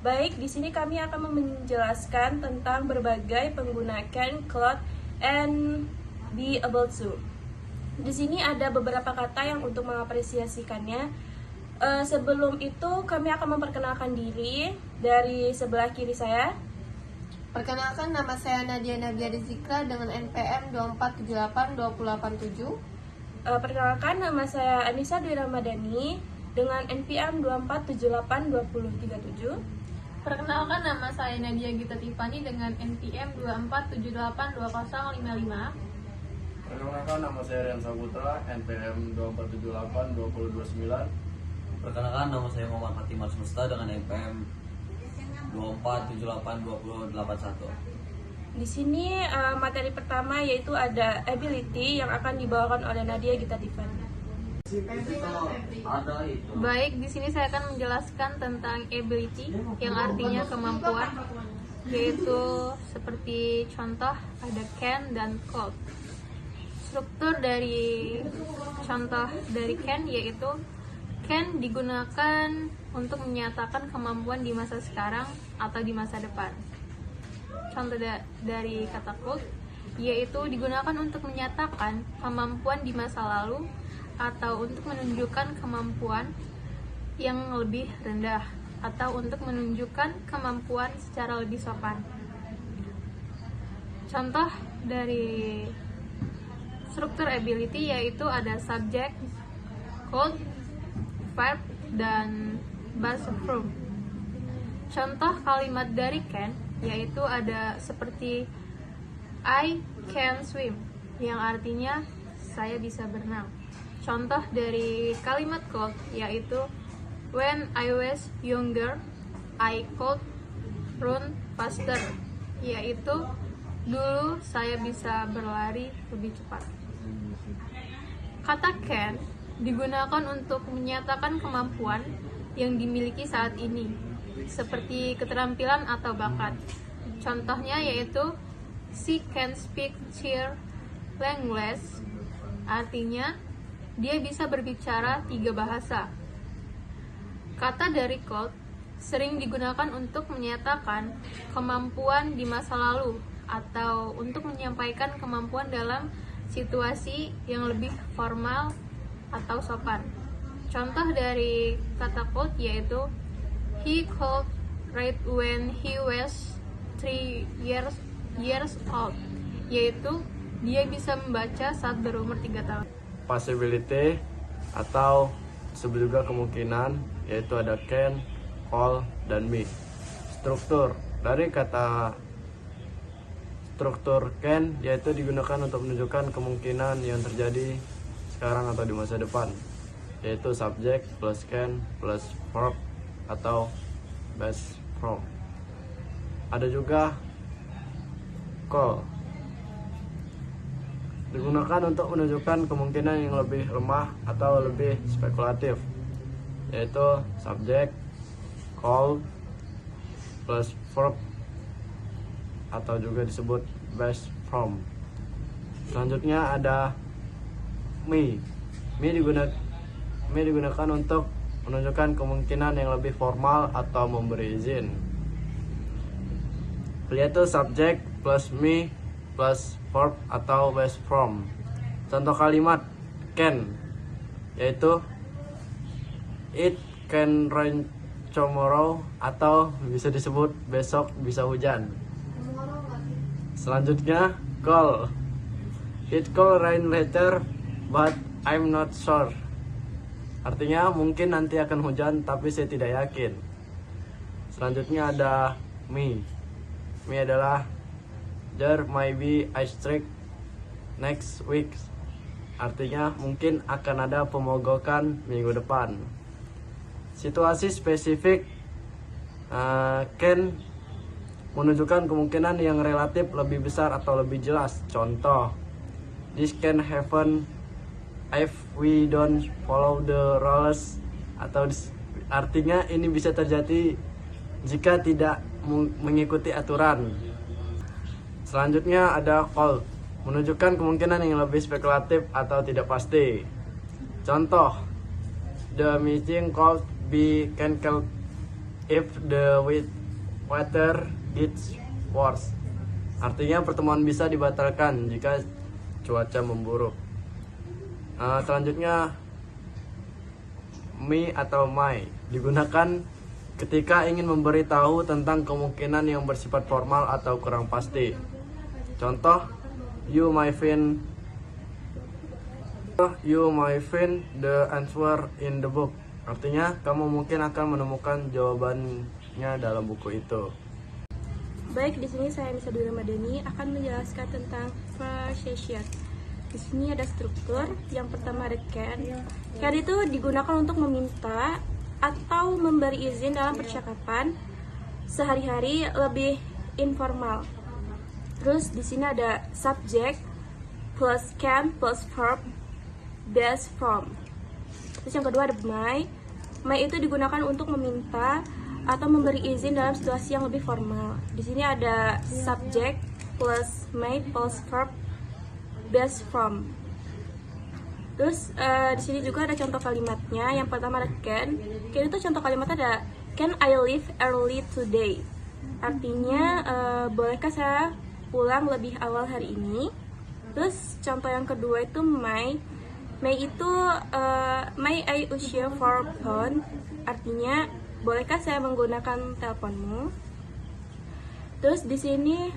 Baik, di sini kami akan menjelaskan tentang berbagai penggunaan cloud and be able to. Di sini ada beberapa kata yang untuk mengapresiasikannya. Sebelum itu kami akan memperkenalkan diri dari sebelah kiri saya. Perkenalkan, nama saya Nadia Nabia Rizikra dengan NPM 2478287. Perkenalkan, nama saya Anissa Dwi Ramadhani dengan NPM 2478237. Perkenalkan, nama saya Nadia Gita Tiffany dengan NPM 247822055. Perkenalkan, nama saya Rian Saputra, NPM 2478229. Perkenalkan, nama saya Muhammad Fatimah Semesta dengan NPM 2478281. Di sini materi pertama yaitu ada ability yang akan dibawakan oleh Nadia Gita Tiffany. Baik, di sini saya akan menjelaskan tentang ability yang artinya kemampuan, yaitu seperti contoh ada can dan could. Struktur dari contoh dari can yaitu can digunakan untuk menyatakan kemampuan di masa sekarang atau di masa depan. Contoh dari kata could yaitu digunakan untuk menyatakan kemampuan di masa lalu atau untuk menunjukkan kemampuan yang lebih rendah atau untuk menunjukkan kemampuan secara lebih sopan. Contoh dari struktur ability yaitu ada subject, could, verb, dan base verb. Contoh kalimat dari can yaitu ada seperti I can swim yang artinya saya bisa berenang. Contoh dari kalimat could yaitu when I was younger I could run faster, yaitu dulu saya bisa berlari lebih cepat. Kata can digunakan untuk menyatakan kemampuan yang dimiliki saat ini, seperti keterampilan atau bakat. Contohnya yaitu she can speak their language, artinya dia bisa berbicara 3 bahasa. Kata dari could sering digunakan untuk menyatakan kemampuan di masa lalu atau untuk menyampaikan kemampuan dalam situasi yang lebih formal atau sopan. Contoh dari kata could yaitu he could read when he was 3 years old, yaitu dia bisa membaca saat berumur 3 tahun. Possibility atau disebut juga kemungkinan, yaitu ada can, all, dan be. Struktur dari kata struktur can yaitu digunakan untuk menunjukkan kemungkinan yang terjadi sekarang atau di masa depan, yaitu subject plus can plus verb atau base from. Ada juga call digunakan untuk menunjukkan kemungkinan yang lebih lemah atau lebih spekulatif, yaitu subject call plus verb atau juga disebut base from. Selanjutnya ada me digunakan untuk menunjukkan kemungkinan yang lebih formal atau memberi izin, yaitu subject plus me plus verb atau base from. Contoh kalimat can yaitu it can rain tomorrow atau bisa disebut besok bisa hujan. Selanjutnya call, it could rain later but I'm not sure, artinya mungkin nanti akan hujan tapi saya tidak yakin. Selanjutnya ada me adalah there might be a strike next week, artinya mungkin akan ada pemogokan minggu depan. Situasi spesifik can menunjukkan kemungkinan yang relatif lebih besar atau lebih jelas. Contoh, this can happen if we don't follow the rules, atau artinya ini bisa terjadi jika tidak mengikuti aturan. Selanjutnya ada call, menunjukkan kemungkinan yang lebih spekulatif atau tidak pasti. Contoh, the meeting could be cancelled if the weather gets worse. Artinya pertemuan bisa dibatalkan jika cuaca memburuk. Selanjutnya, me atau my digunakan ketika ingin memberitahu tentang kemungkinan yang bersifat formal atau kurang pasti. Contoh, you might find the answer in the book. Artinya, kamu mungkin akan menemukan jawabannya dalam buku itu. Baik, di sini saya Nisa Dwi Ramadhani akan menjelaskan tentang frasation. Di sini ada struktur. Yang pertama ada can. Can itu digunakan untuk meminta atau memberi izin dalam percakapan sehari-hari lebih informal. Terus di sini ada subject plus can plus verb best from. Terus yang kedua ada my. My itu digunakan untuk meminta atau memberi izin dalam situasi yang lebih formal. Di sini ada subject plus may plus verb best from. Terus di sini juga ada contoh kalimatnya. Yang pertama ada can. Can itu contoh kalimatnya ada can I leave early today. Artinya bolehkah saya pulang lebih awal hari ini. Terus contoh yang kedua itu may. May itu may I use your phone. Artinya bolehkah saya menggunakan teleponmu. Terus di sini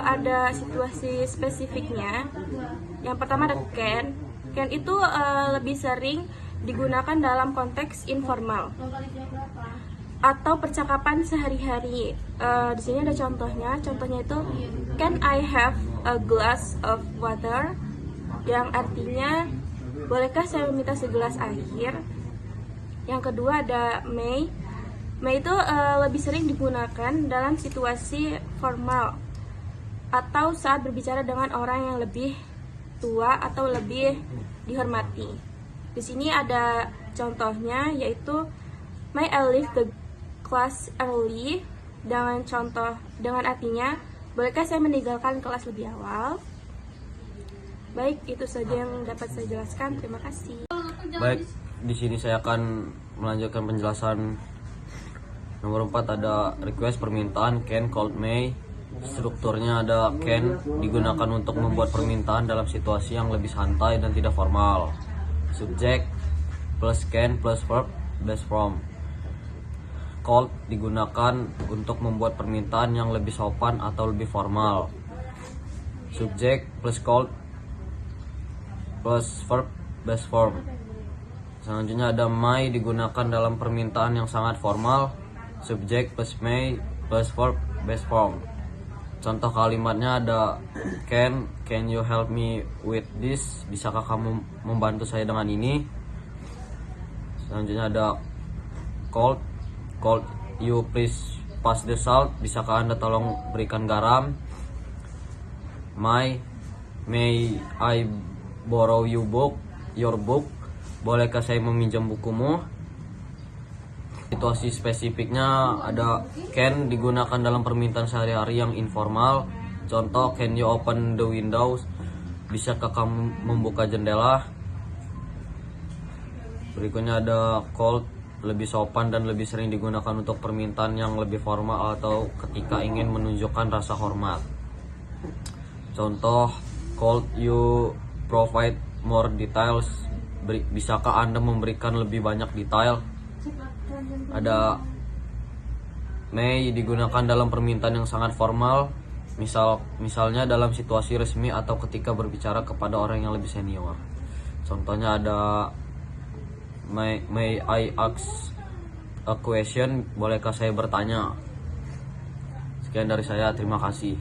ada situasi spesifiknya. Yang pertama ada can. Can itu lebih sering digunakan dalam konteks informal atau percakapan sehari-hari. Di sini ada contohnya. Contohnya itu can I have a glass of water, yang artinya bolehkah saya meminta segelas air. Yang kedua ada may. May itu lebih sering digunakan dalam situasi formal atau saat berbicara dengan orang yang lebih tua atau lebih dihormati. Di sini ada contohnya, yaitu may I leave the class early, dengan artinya bolehkah saya meninggalkan kelas lebih awal. Baik, itu saja yang dapat saya jelaskan. Terima kasih. Baik, di sini saya akan melanjutkan penjelasan. Nomor 4 ada request, permintaan, can, called, may. Strukturnya ada can digunakan untuk membuat permintaan dalam situasi yang lebih santai dan tidak formal. Subject plus can plus verb best from. Called digunakan untuk membuat permintaan yang lebih sopan atau lebih formal. Subject plus called plus verb best form. Selanjutnya ada may digunakan dalam permintaan yang sangat formal. Subject plus may plus verb best form. Contoh kalimatnya ada can you help me with this? Bisakah kamu membantu saya dengan ini? Selanjutnya ada cold you please pass the salt? Bisakah Anda tolong berikan garam? May I borrow your book? Bolehkah saya meminjam bukumu? Situasi spesifiknya ada can digunakan dalam permintaan sehari-hari yang informal. Contoh, can you open the windows? Bisakah kamu membuka jendela? Berikutnya ada cold, lebih sopan dan lebih sering digunakan untuk permintaan yang lebih formal atau ketika ingin menunjukkan rasa hormat. Contoh, could you provide more details? Bisakah Anda memberikan lebih banyak detail? Ada may digunakan dalam permintaan yang sangat formal, misalnya dalam situasi resmi atau ketika berbicara kepada orang yang lebih senior. Contohnya ada may I ask a question? Bolehkah saya bertanya? Sekian dari saya, terima kasih.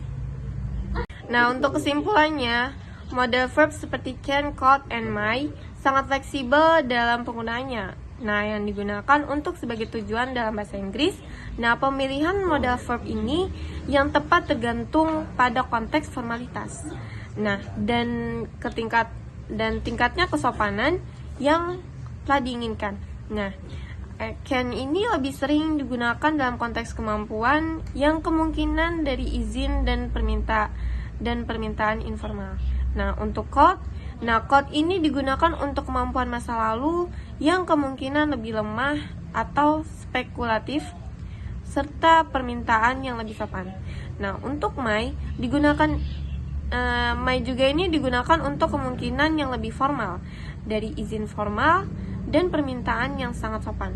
Nah, untuk kesimpulannya, model verb seperti can, could, and may sangat fleksibel dalam penggunaannya. Nah, yang digunakan untuk sebagai tujuan dalam bahasa Inggris. Nah, pemilihan model verb ini yang tepat tergantung pada konteks formalitas. Nah, dan tingkatnya kesopanan yang telah diinginkan. Nah, can ini lebih sering digunakan dalam konteks kemampuan yang kemungkinan dari izin dan permintaan informal. Nah, untuk could ini digunakan untuk kemampuan masa lalu yang kemungkinan lebih lemah atau spekulatif serta permintaan yang lebih sopan. Nah, untuk may juga ini digunakan untuk kemungkinan yang lebih formal, dari izin formal dan permintaan yang sangat sopan.